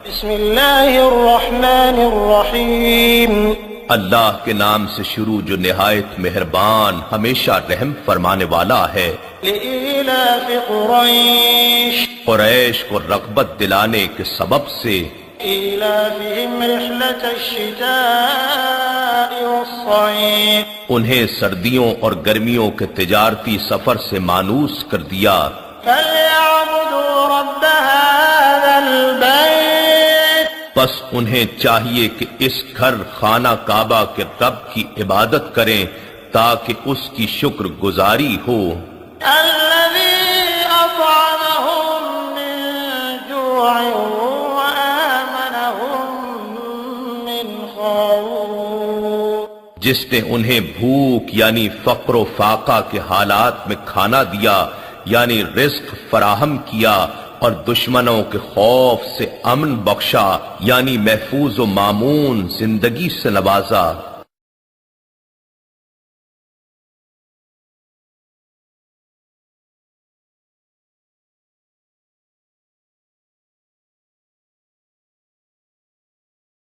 بسم اللہ الرحمن الرحیم اللہ کے نام سے شروع جو نہایت مہربان ہمیشہ رحم فرمانے والا ہے۔ لإیلاف قریش قریش کو رغبت دلانے کے سبب سے، ایلافہم رحلة الشتاء والصیف انہیں سردیوں اور گرمیوں کے تجارتی سفر سے مانوس کر دیا۔ فلیعبدوا رب هذا البیت بس انہیں چاہیے کہ اس گھر خانہ کعبہ کے رب کی عبادت کریں تاکہ اس کی شکر گزاری ہو۔ الذی اطعمہم من جوع وآمنہم من خوف جس نے انہیں بھوک یعنی فقر و فاقہ کے حالات میں کھانا دیا یعنی رزق فراہم کیا، اور دشمنوں کے خوف سے امن بخشا یعنی محفوظ و مامون زندگی سے نوازا۔